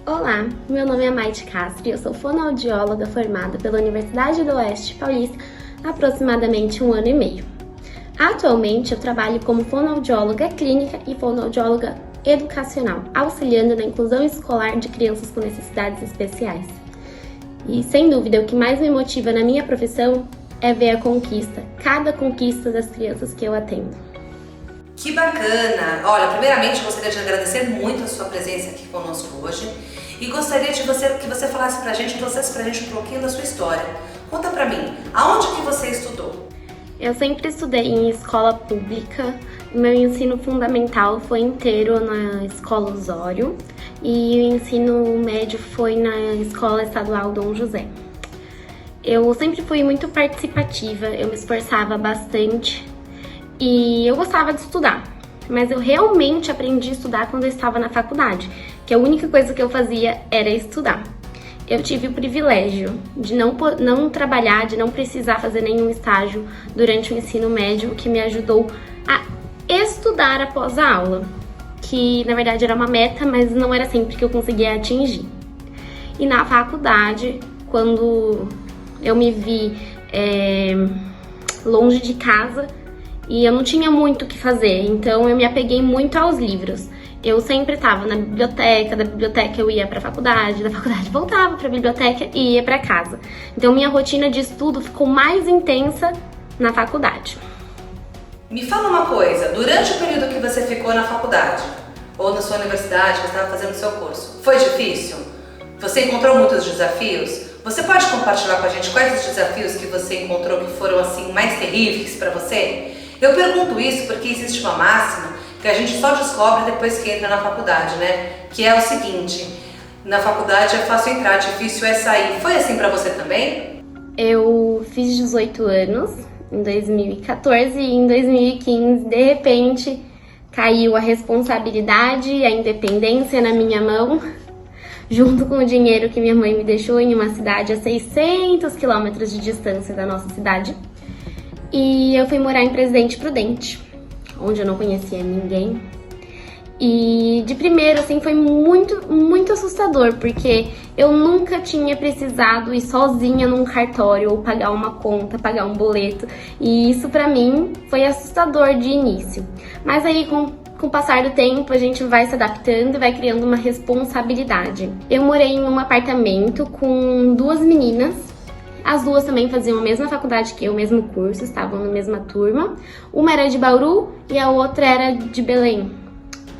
Olá, meu nome é Maite Castro e eu sou fonoaudióloga formada pela Universidade do Oeste Paulista há aproximadamente 1 ano e meio. Atualmente eu trabalho como fonoaudióloga clínica e fonoaudióloga educacional, auxiliando na inclusão escolar de crianças com necessidades especiais. E sem dúvida o que mais me motiva na minha profissão é ver a conquista, cada conquista das crianças que eu atendo. Que bacana! Olha, primeiramente gostaria de agradecer muito a sua presença aqui conosco hoje e gostaria que você falasse pra gente, trouxesse pra gente um pouquinho da sua história. Conta pra mim, aonde que você estudou? Eu sempre estudei em escola pública, meu ensino fundamental foi inteiro na Escola Osório e o ensino médio foi na Escola Estadual Dom José. Eu sempre fui muito participativa, eu me esforçava bastante e eu gostava de estudar, mas eu realmente aprendi a estudar quando eu estava na faculdade, que a única coisa que eu fazia era estudar. Eu tive o privilégio de não trabalhar, de não precisar fazer nenhum estágio durante o ensino médio, o que me ajudou a estudar após a aula, que na verdade era uma meta, mas não era sempre que eu conseguia atingir. E na faculdade, quando eu me vi longe de casa e eu não tinha muito o que fazer, então eu me apeguei muito aos livros. Eu sempre estava na biblioteca, da biblioteca eu ia para a faculdade, da faculdade voltava para a biblioteca e ia para casa. Então minha rotina de estudo ficou mais intensa na faculdade. Me fala uma coisa, durante o período que você ficou na faculdade ou na sua universidade, que você estava fazendo o seu curso, foi difícil? Você encontrou muitos desafios? Você pode compartilhar com a gente quais os desafios que você encontrou que foram assim mais terríveis para você? Eu pergunto isso porque existe uma máxima que a gente só descobre depois que entra na faculdade, né? Que é o seguinte, na faculdade é fácil entrar, difícil é sair. Foi assim pra você também? Eu fiz 18 anos em 2014 e em 2015, de repente, caiu a responsabilidade e a independência na minha mão, junto com o dinheiro que minha mãe me deixou em uma cidade a 600 quilômetros de distância da nossa cidade. E eu fui morar em Presidente Prudente, onde eu não conhecia ninguém. E de primeiro, assim, foi muito assustador, porque eu nunca tinha precisado ir sozinha num cartório ou pagar uma conta, pagar um boleto. E isso pra mim foi assustador de início. Mas aí com o passar do tempo a gente vai se adaptando e vai criando uma responsabilidade. Eu morei em um apartamento com 2 meninas. As 2 também faziam a mesma faculdade que eu, o mesmo curso, estavam na mesma turma. Uma era de Bauru e a outra era de Belém.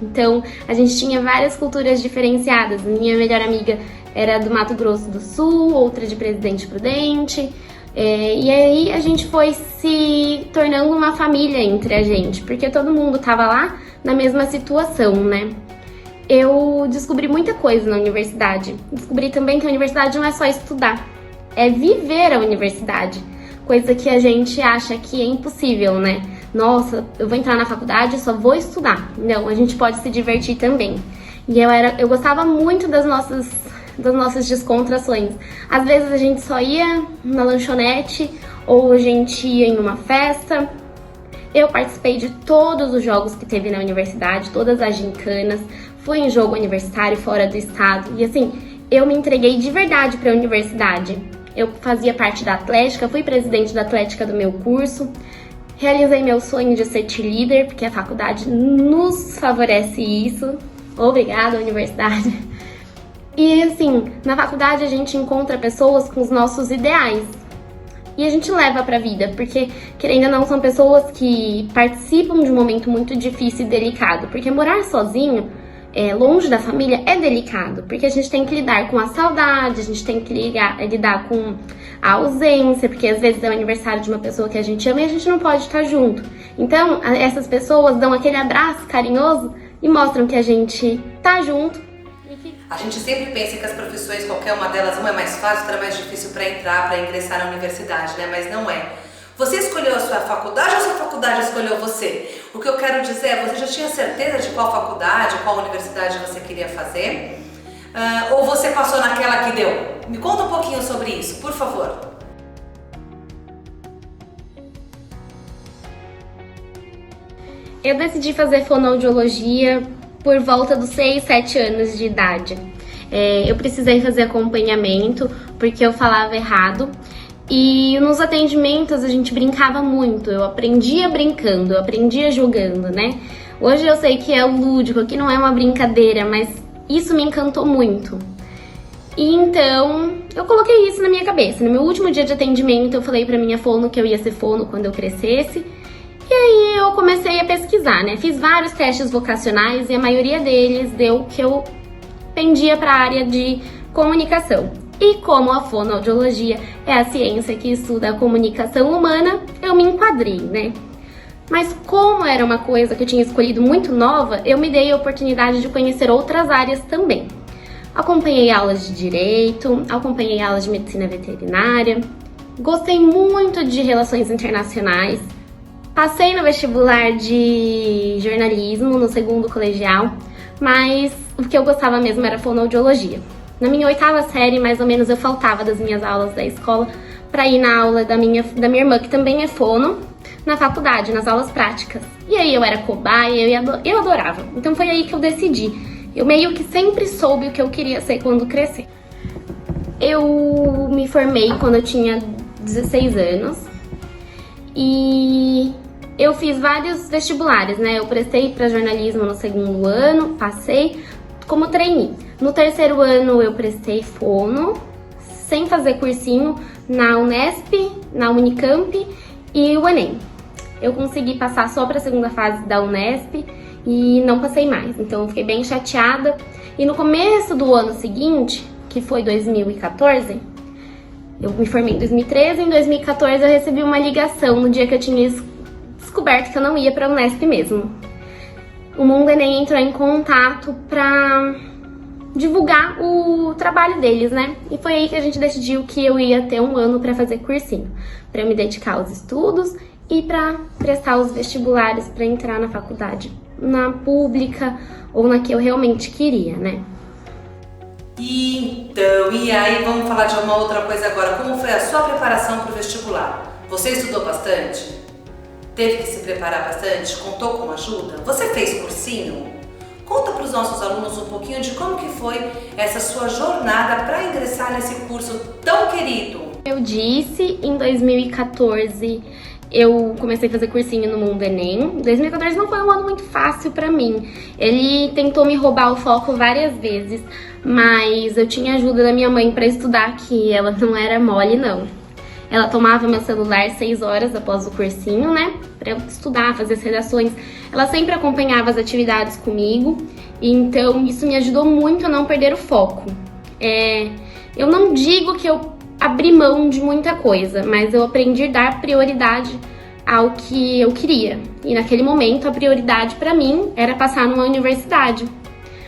Então, a gente tinha várias culturas diferenciadas. Minha melhor amiga era do Mato Grosso do Sul, outra de Presidente Prudente. E aí a gente foi se tornando uma família entre a gente, porque todo mundo estava lá na mesma situação, né? Eu descobri muita coisa na universidade. Descobri também que a universidade não é só estudar. É viver a universidade, coisa que a gente acha que é impossível, né? Nossa, eu vou entrar na faculdade e só vou estudar. Não, a gente pode se divertir também. E eu gostava muito das nossas descontrações. Às vezes a gente só ia na lanchonete ou a gente ia em uma festa. Eu participei de todos os jogos que teve na universidade, todas as gincanas. Fui em jogo universitário fora do estado e assim, eu me entreguei de verdade para a universidade. Eu fazia parte da Atlética, fui presidente da Atlética do meu curso, realizei meu sonho de ser cheerleader, porque a faculdade nos favorece isso. Obrigada, universidade. E assim, na faculdade a gente encontra pessoas com os nossos ideais e a gente leva pra vida, porque querendo ou não são pessoas que participam de um momento muito difícil e delicado, porque morar sozinho longe da família é delicado, porque a gente tem que lidar com a saudade, a gente tem que lidar com a ausência, porque às vezes é o aniversário de uma pessoa que a gente ama e a gente não pode estar junto. Então, essas pessoas dão aquele abraço carinhoso e mostram que a gente tá junto. A gente sempre pensa que as profissões, qualquer uma delas, uma é mais fácil, outra é mais difícil para ingressar na universidade, né? Mas não é. Você escolheu a sua faculdade ou a sua faculdade escolheu você? O que eu quero dizer é, você já tinha certeza de qual faculdade, qual universidade você queria fazer? Ou você passou naquela que deu? Me conta um pouquinho sobre isso, por favor. Eu decidi fazer fonoaudiologia por volta dos 6, 7 anos de idade. Eu precisei fazer acompanhamento porque eu falava errado. E nos atendimentos a gente brincava muito, eu aprendia brincando, eu aprendia jogando, né? Hoje eu sei que é o lúdico, que não é uma brincadeira, mas isso me encantou muito. E então, eu coloquei isso na minha cabeça. No meu último dia de atendimento, eu falei pra minha fono que eu ia ser fono quando eu crescesse. E aí eu comecei a pesquisar, né? Fiz vários testes vocacionais e a maioria deles deu que eu pendia pra área de comunicação. E como a fonoaudiologia é a ciência que estuda a comunicação humana, eu me enquadrei, né? Mas como era uma coisa que eu tinha escolhido muito nova, eu me dei a oportunidade de conhecer outras áreas também. Acompanhei aulas de direito, acompanhei aulas de medicina veterinária, gostei muito de relações internacionais, passei no vestibular de jornalismo no segundo colegial, mas o que eu gostava mesmo era fonoaudiologia. Na minha 8ª série, mais ou menos, eu faltava das minhas aulas da escola para ir na aula da minha irmã, que também é fono, na faculdade, nas aulas práticas. E aí eu era cobaia, eu adorava. Então foi aí que eu decidi. Eu meio que sempre soube o que eu queria ser quando crescer. Eu me formei quando eu tinha 16 anos e eu fiz vários vestibulares, né? Eu prestei para jornalismo no segundo ano, passei como trainee. No terceiro ano eu prestei fono, sem fazer cursinho, na Unesp, na Unicamp e o Enem. Eu consegui passar só para a segunda fase da Unesp e não passei mais, então eu fiquei bem chateada. E no começo do ano seguinte, que foi 2014, eu me formei em 2013, em 2014 eu recebi uma ligação no dia que eu tinha descoberto que eu não ia para a Unesp mesmo. O Mundo Enem entrou em contato para divulgar o trabalho deles, né? E foi aí que a gente decidiu que eu ia ter um ano para fazer cursinho, para eu me dedicar aos estudos e para prestar os vestibulares para entrar na faculdade, na pública ou na que eu realmente queria, né? Então, e aí vamos falar de uma outra coisa agora. Como foi a sua preparação para o vestibular? Você estudou bastante? Teve que se preparar bastante? Contou com ajuda? Você fez cursinho? Conta para os nossos alunos um pouquinho de como que foi essa sua jornada para ingressar nesse curso tão querido. Eu disse, em 2014 eu comecei a fazer cursinho no Mundo Enem. 2014 não foi um ano muito fácil para mim. Ele tentou me roubar o foco várias vezes, mas eu tinha ajuda da minha mãe para estudar, que ela não era mole não. Ela tomava meu celular 6 horas após o cursinho, né? Pra eu estudar, fazer as redações. Ela sempre acompanhava as atividades comigo, então isso me ajudou muito a não perder o foco. Eu não digo que eu abri mão de muita coisa, mas eu aprendi a dar prioridade ao que eu queria. E naquele momento a prioridade pra mim era passar numa universidade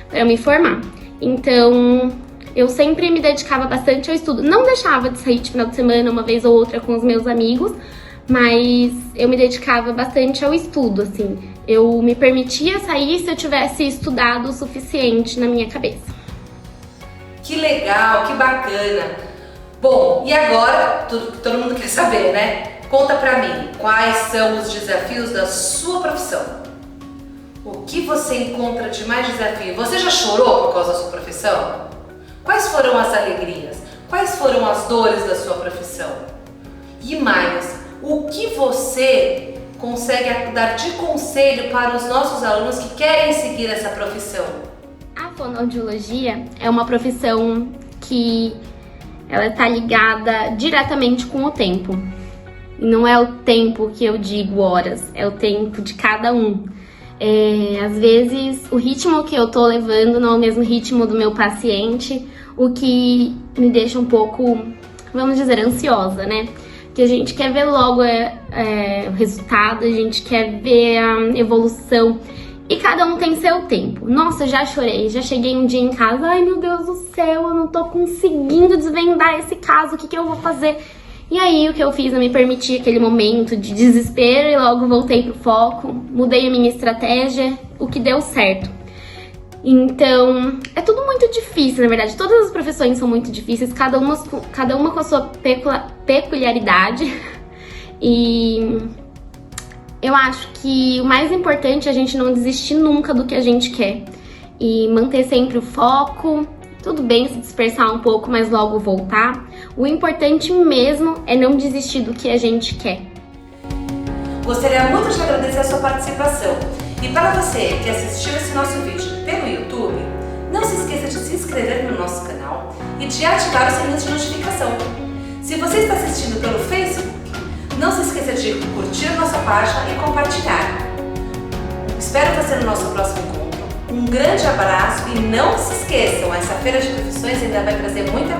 para eu me formar. Então eu sempre me dedicava bastante ao estudo. Não deixava de sair de final de semana, uma vez ou outra, com os meus amigos, mas eu me dedicava bastante ao estudo, assim. Eu me permitia sair se eu tivesse estudado o suficiente na minha cabeça. Que legal, que bacana. Bom, e agora, tudo que todo mundo quer saber, né? Conta pra mim, quais são os desafios da sua profissão? O que você encontra de mais desafio? Você já chorou por causa da sua profissão? Quais foram as alegrias? Quais foram as dores da sua profissão? E mais, o que você consegue dar de conselho para os nossos alunos que querem seguir essa profissão? A fonoaudiologia é uma profissão que ela está ligada diretamente com o tempo. E não é o tempo que eu digo horas, é o tempo de cada um. Às vezes o ritmo que eu tô levando não é o mesmo ritmo do meu paciente, o que me deixa um pouco, vamos dizer, ansiosa, né? Porque a gente quer ver logo o resultado, a gente quer ver a evolução e cada um tem seu tempo. Nossa, já chorei, já cheguei um dia em casa, ai meu Deus do céu, eu não tô conseguindo desvendar esse caso, o que eu vou fazer? E aí o que eu fiz, eu me permiti aquele momento de desespero e logo voltei pro foco, mudei a minha estratégia, o que deu certo. Então, é tudo muito difícil, na verdade, todas as profissões são muito difíceis, cada uma com a sua peculiaridade. E eu acho que o mais importante é a gente não desistir nunca do que a gente quer e manter sempre o foco Tudo bem se dispersar um pouco, mas logo voltar. O importante mesmo é não desistir do que a gente quer. Gostaria muito de agradecer a sua participação. E para você que assistiu esse nosso vídeo pelo YouTube, não se esqueça de se inscrever no nosso canal e de ativar o sininho de notificação. Se você está assistindo pelo Facebook, não se esqueça de curtir a nossa página e compartilhar. Espero você no nosso próximo encontro. Um grande abraço e não se esqueçam, essa feira de profissões ainda vai trazer muita